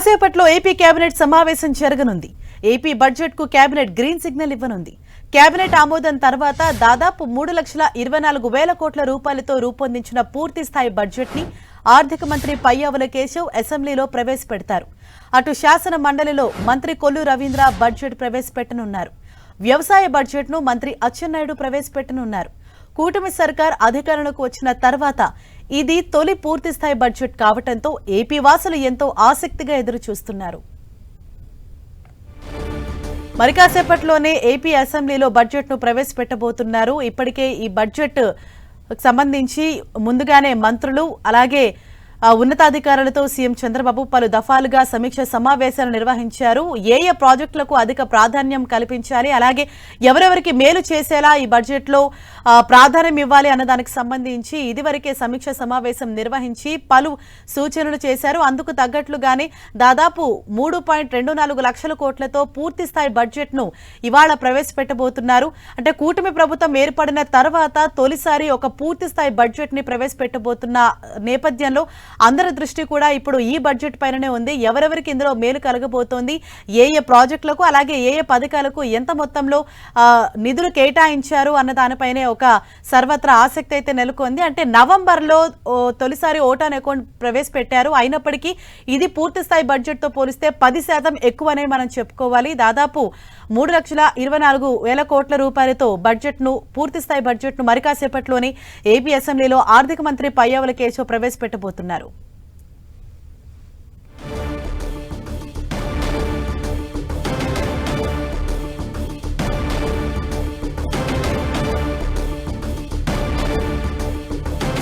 కాసేపట్లో AP cabinet సమావేశం జరగనుంది. ఏపీ బడ్జెట్ కు కేబినెట్ గ్రీన్ సిగ్నల్ ఇవ్వనుంది. కేబినెట్ ఆమోదం తర్వాత దాదాపు 3,24,000 కోట్ల రూపాయలతో రూపొందించిన పూర్తి స్థాయి బడ్జెట్ ని ఆర్థిక మంత్రి పయ్యావుల కేశవ్ అసెంబ్లీలో ప్రవేశపెడతారు. అటు శాసన మండలిలో మంత్రి కొల్లు రవీంద్ర బడ్జెట్ ప్రవేశపెట్టనున్నారు. వ్యవసాయ బడ్జెట్ ను మంత్రి అచ్చెన్నాయుడు ప్రవేశపెట్టనున్నారు. కూటమి సర్కార్ అధికారంలోకి వచ్చిన తర్వాత ఇది తొలి పూర్తిస్థాయి బడ్జెట్ కావడంతో ఏపీ వాసులు ఎంతో ఆసక్తిగా ఎదురు చూస్తున్నారు. మరి కాసేపట్లోనే ఏపీ అసెంబ్లీలో బడ్జెట్ ను ప్రవేశపెట్టబోతున్నారు. ఇప్పటికే ఈ బడ్జెట్ సంబంధించి ముందుగానే మంత్రులు అలాగే ఉన్నతాధికారులతో సీఎం చంద్రబాబు పలు దఫాలుగా సమీక్ష సమావేశాలు నిర్వహించారు. ఏ ప్రాజెక్టులకు అధిక ప్రాధాన్యం కల్పించాలి, అలాగే ఎవరెవరికి మేలు చేసేలా ఈ బడ్జెట్ లో ప్రాధాన్యం ఇవ్వాలి అన్నదానికి సంబంధించి ఇదివరకే సమీక్ష సమావేశం నిర్వహించి పలు సూచనలు చేశారు. అందుకు తగ్గట్లుగానే దాదాపు 3.24 లక్షల కోట్లతో పూర్తి స్థాయి బడ్జెట్ ను ఇవాళ ప్రవేశపెట్టబోతున్నారు. అంటే కూటమి ప్రభుత్వం ఏర్పడిన తర్వాత తొలిసారి ఒక పూర్తి స్థాయి బడ్జెట్ ని ప్రవేశపెట్టబోతున్న నేపథ్యంలో అందరి దృష్టి కూడా ఇప్పుడు ఈ బడ్జెట్ పైననే ఉంది. ఎవరెవరికి ఇందులో మేలు కలగబోతోంది, ఏ ప్రాజెక్టులకు అలాగే ఏ పథకాలకు ఎంత మొత్తంలో నిధులు కేటాయించారు అన్న దానిపైనే ఒక సర్వత్రా ఆసక్తి అయితే నెలకొంది. అంటే నవంబర్లో తొలిసారి ఓటాన్ అకౌంట్ ప్రవేశపెట్టారు. అయినప్పటికీ ఇది పూర్తి స్థాయి బడ్జెట్ తో పోలిస్తే 10% ఎక్కువనే మనం చెప్పుకోవాలి. దాదాపు 3,24,000 కోట్ల రూపాయలతో బడ్జెట్ ను పూర్తి స్థాయి బడ్జెట్ ను మరి కాసేపట్లోనే ఏపీ అసెంబ్లీలో ఆర్థిక మంత్రి పయ్యావుల కేశవ్ ప్రవేశపెట్టబోతున్నారు.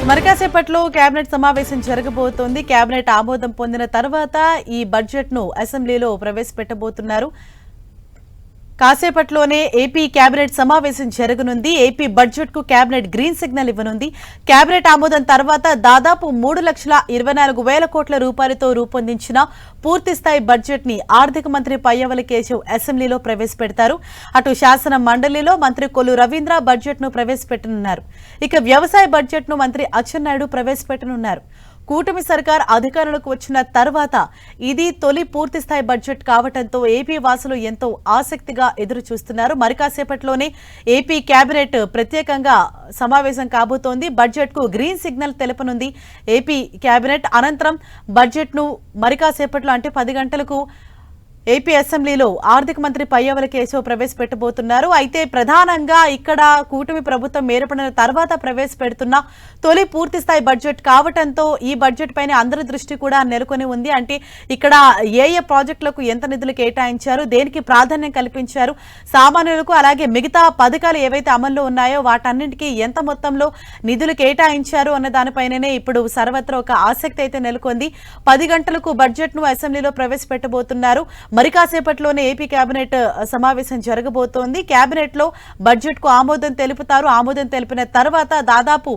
మరి కాసేపట్లో కేబినెట్ సమావేశం జరగబోతోంది. కేబినెట్ ఆమోదం పొందిన తర్వాత ఈ బడ్జెట్ ను అసెంబ్లీలో ప్రవేశపెట్టబోతున్నారు. కాసేపట్లోనే ఏపీ కేబినెట్ సమావేశం జరగనుంది. ఏపీ బడ్జెట్ కు కేబినెట్ గ్రీన్ సిగ్నల్ ఇవ్వనుంది. కేబినెట్ ఆమోదం తర్వాత దాదాపు 3,24,000 కోట్ల రూపాయలతో రూపొందించిన పూర్తి స్థాయి బడ్జెట్ ని ఆర్థిక మంత్రి పయ్యావుల కేశవ్ అసెంబ్లీలో ప్రవేశపెడతారు. అటు శాసన మండలిలో మంత్రి కొల్లు రవీంద్ర బడ్జెట్ ను ప్రవేశపెట్టనున్నారు. ఇక వ్యవసాయ బడ్జెట్ ను మంత్రి అచ్చెన్నాయుడు ప్రవేశపెట్టనున్నారు. కూటమి సర్కార్ అధికారంలోకి వచ్చిన తర్వాత ఇది తొలి పూర్తి స్థాయి బడ్జెట్ కావడంతో ఏపీ వాసులు ఎంతో ఆసక్తిగా ఎదురు చూస్తున్నారు. మరి కాసేపట్లోనే ఏపీ కేబినెట్ ప్రత్యేకంగా సమావేశం కాబోతోంది. బడ్జెట్ కు గ్రీన్ సిగ్నల్ తెలపనుంది ఏపీ కేబినెట్. అనంతరం బడ్జెట్ ను మరి కాసేపట్లో అంటే 10 గంటలకు ఏపీ అసెంబ్లీలో ఆర్థిక మంత్రి పయ్యావుల కేశవ్ ప్రవేశపెట్టబోతున్నారు. అయితే ప్రధానంగా ఇక్కడ కూటమి ప్రభుత్వం ఏర్పడిన తర్వాత ప్రవేశపెడుతున్న తొలి పూర్తి స్థాయి బడ్జెట్ కావడంతో ఈ బడ్జెట్ పైన అందరి దృష్టి కూడా నెలకొని ఉంది. అంటే ఇక్కడ ఏ ప్రాజెక్టులకు ఎంత నిధులు కేటాయించారు, దేనికి ప్రాధాన్యం కల్పించారు, సామాన్యులకు అలాగే మిగతా పథకాలు ఏవైతే అమల్లో ఉన్నాయో వాటన్నింటికీ ఎంత మొత్తంలో నిధులు కేటాయించారు అన్న దానిపైననే ఇప్పుడు సర్వత్రా ఒక ఆసక్తి అయితే నెలకొంది. 10 గంటలకు బడ్జెట్ ను అసెంబ్లీలో ప్రవేశపెట్టబోతున్నారు. మరి కాసేపట్లోనే ఏపీ కేబినెట్ సమావేశం జరగబోతోంది. కేబినెట్ లో బడ్జెట్ కు ఆమోదం తెలుపుతారు. ఆమోదం తెలిపిన తర్వాత దాదాపు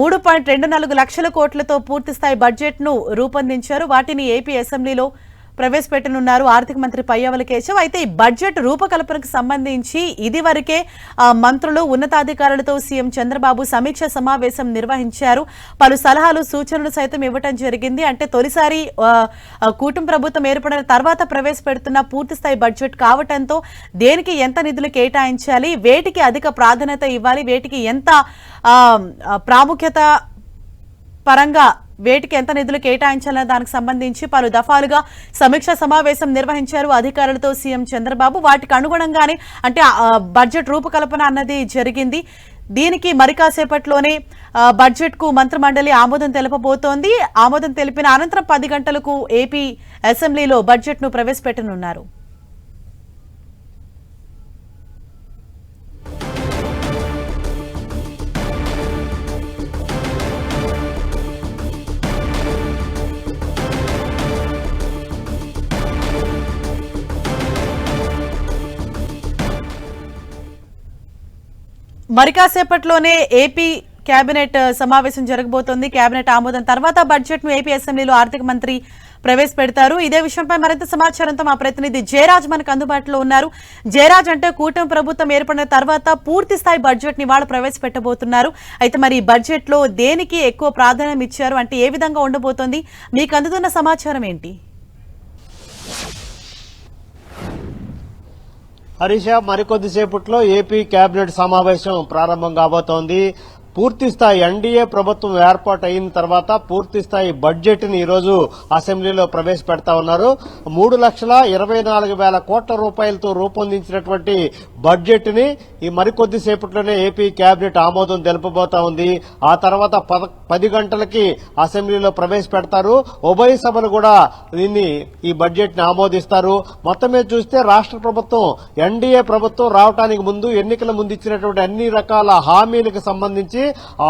3.24 లక్షల కోట్లతో పూర్తి స్థాయి బడ్జెట్ ను రూపొందించారు. వాటిని ఏపీ అసెంబ్లీలో ప్రవేశపెట్టనున్నారు ఆర్థిక మంత్రి పయ్యావుల కేశవ్. అయితే ఈ బడ్జెట్ రూపకల్పనకు సంబంధించి ఇదివరకే మంత్రులు ఉన్నతాధికారులతో సీఎం చంద్రబాబు సమీక్ష సమావేశం నిర్వహించారు. పలు సలహాలు సూచనలు సైతం ఇవ్వటం జరిగింది. అంటే తొలిసారి కూటమి ప్రభుత్వం ఏర్పడిన తర్వాత ప్రవేశపెడుతున్న పూర్తి స్థాయి బడ్జెట్ కావడంతో దేనికి ఎంత నిధులు కేటాయించాలి, వేటికి అధిక ప్రాధాన్యత ఇవ్వాలి, వేటికి ఎంత ప్రాముఖ్యత పరంగా వేటికి ఎంత నిధులు కేటాయించాలన్న దానికి సంబంధించి పలు దఫాలుగా సమీక్ష సమావేశం నిర్వహించారు అధికారులతో సీఎం చంద్రబాబు. వాటికి అనుగుణంగానే అంటే బడ్జెట్ రూపకల్పన అన్నది జరిగింది. దీనికి మరి కాసేపట్లోనే బడ్జెట్ కు మంత్రిమండలి ఆమోదం తెలపబోతోంది. ఆమోదం తెలిపిన అనంతరం 10 గంటలకు ఏపీ అసెంబ్లీలో బడ్జెట్ ను ప్రవేశపెట్టనున్నారు. మరి కాసేపట్లోనే ఏపీ కేబినెట్ సమావేశం జరగబోతోంది. కేబినెట్ ఆమోదం తర్వాత బడ్జెట్ ను ఏపీ అసెంబ్లీలో ఆర్థిక మంత్రి ప్రవేశపెడతారు. ఇదే విషయంపై మరింత సమాచారంతో మా ప్రతినిధి జయరాజ్ మనకు అందుబాటులో ఉన్నారు. జయరాజ్, అంటే కూటమి ప్రభుత్వం ఏర్పడిన తర్వాత పూర్తి స్థాయి బడ్జెట్ ని ఇవాళ ప్రవేశపెట్టబోతున్నారు. అయితే మరి బడ్జెట్ లో దేనికి ఎక్కువ ప్రాధాన్యం ఇచ్చారు, అంటే ఏ విధంగా ఉండబోతోంది, మీకు అందుతున్న సమాచారం ఏంటి? హరీష, మరికొద్దిసేపట్లో ఏపీ కేబినెట్ సమావేశం ప్రారంభం కాబోతోంది. పూర్తిస్థాయి ఎన్డీఏ ప్రభుత్వం ఏర్పాటు అయిన తర్వాత పూర్తిస్థాయి బడ్జెట్ ని ఈరోజు అసెంబ్లీలో ప్రవేశపెడతా ఉన్నారు. 3,24,000 కోట్ల రూపాయలతో రూపొందించినటువంటి బడ్జెట్ ని ఈ మరికొద్దిసేపట్లోనే ఏపీ కేబినెట్ ఆమోదం తెలుపబోతా ఉంది. ఆ తర్వాత 10 గంటలకి అసెంబ్లీలో ప్రవేశపెడతారు. ఉభయ సభలు కూడా ఈ బడ్జెట్ ని ఆమోదిస్తారు. మొత్తం మీద చూస్తే రాష్ట్ర ప్రభుత్వం ఎన్డీఏ ప్రభుత్వం రావడానికి ముందు ఎన్నికల ముందు ఇచ్చినటువంటి అన్ని రకాల హామీలకు సంబంధించి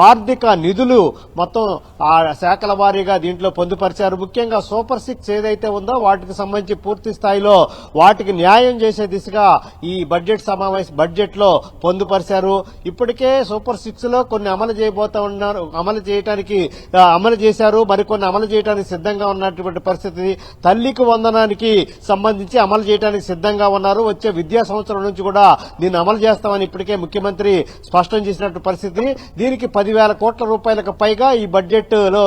ఆర్థిక నిధులు మొత్తం ఆ శాఖల వారీగా దీంట్లో పొందుపరిచారు. ముఖ్యంగా సూపర్ 6 ఏదైతే ఉందో వాటికి సంబంధించి పూర్తి స్థాయిలో వాటికి న్యాయం చేసే దిశగా ఈ బడ్జెట్ లో పొందుపరిచారు. ఇప్పటికే సూపర్ 6 లో కొన్ని అమలు చేయబోతా ఉన్నారు, అమలు చేశారు, మరికొన్ని అమలు చేయడానికి సిద్ధంగా ఉన్నటువంటి పరిస్థితి. తల్లికి వందనానికి సంబంధించి అమలు చేయడానికి సిద్ధంగా ఉన్నారు. వచ్చే విద్యా సంవత్సరం నుంచి కూడా దీన్ని అమలు చేస్తామని ఇప్పటికే ముఖ్యమంత్రి స్పష్టం చేసినట్టు పరిస్థితి. దీనికి 10,000 కోట్ల రూపాయలకు పైగా ఈ బడ్జెట్ లో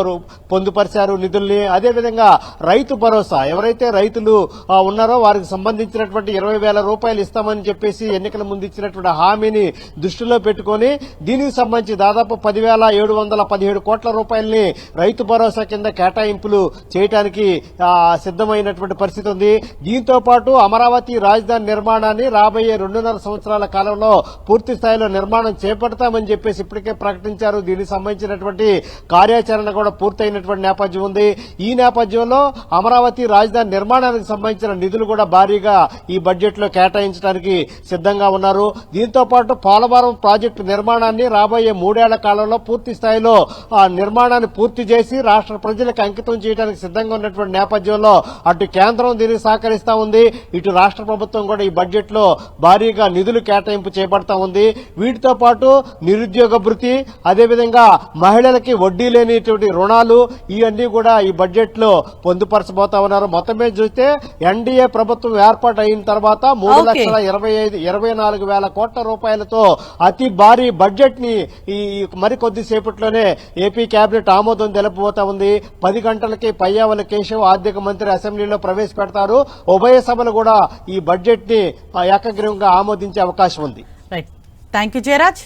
పొందుపరిచారు నిధుల్ని. అదేవిధంగా రైతు భరోసా, ఎవరైతే రైతులు ఉన్నారో వారికి సంబంధించినటువంటి 20,000 రూపాయలు ఇస్తామని చెప్పేసి ఎన్నికల ముందు ఇచ్చినటువంటి హామీని దృష్టిలో పెట్టుకుని దీనికి సంబంధించి దాదాపు 10,717 కోట్ల రూపాయలని రైతు భరోసా కింద కేటాయింపులు చేయడానికి సిద్దమైనటువంటి పరిస్థితి ఉంది. దీంతో పాటు అమరావతి రాజధాని నిర్మాణాన్ని రాబోయే 2.5 సంవత్సరాల కాలంలో పూర్తి స్థాయిలో నిర్మాణం చేపడతామని చెప్పేసి ఇప్పటికే ప్రకటించారు. దీనికి సంబంధించినటువంటి కార్యాచరణ కూడా పూర్తయినటువంటి నేపథ్యం ఉంది. ఈ నేపథ్యంలో అమరావతి రాజధాని నిర్మాణానికి సంబంధించిన నిధులు కూడా భారీగా ఈ బడ్జెట్ లో కేటాయించడానికి సిద్ధంగా ఉన్నారు. దీంతో పాటు పోలవరం ప్రాజెక్టు నిర్మాణాన్ని రాబోయే 3 ఏళ్ల కాలంలో పూర్తి స్థాయిలో నిర్మాణాన్ని పూర్తి చేసి రాష్ట్ర ప్రజలకు అంకితం చేయడానికి సిద్ధంగా ఉన్నటువంటి నేపథ్యంలో అటు కేంద్రం దీనికి సహకరిస్తా ఉంది, ఇటు రాష్ట్ర ప్రభుత్వం కూడా ఈ బడ్జెట్ లో భారీగా నిధులు కేటాయింపు చేపడతా ఉంది. వీటితో పాటు నిరుద్యోగ భృతి, అదేవిధంగా మహిళలకి వడ్డీ లేనిటువంటి రుణాలు, ఇవన్నీ కూడా ఈ బడ్జెట్ లో పొందుపరచబోతా ఉన్నారు. మొత్తం మీద చూస్తే ఎన్డీఏ ప్రభుత్వం ఏర్పాటు అయిన తర్వాత 3,24,000 కోట్ల రూపాయలతో అతి భారీ బడ్జెట్ ని ఈ మరికొద్దిసేపట్లోనే ఏపీ కేబినెట్ ఆమోదం తెలుపబోతా ఉంది. 10 గంటలకి పయ్యావుల కేశవ్ ఆర్థిక మంత్రి అసెంబ్లీలో ప్రవేశపెడతారు. ఉభయ సభలు కూడా ఈ బడ్జెట్ ని ఏకగ్రీవంగా ఆమోదించే అవకాశం ఉంది. Right, thank you Jayaraj.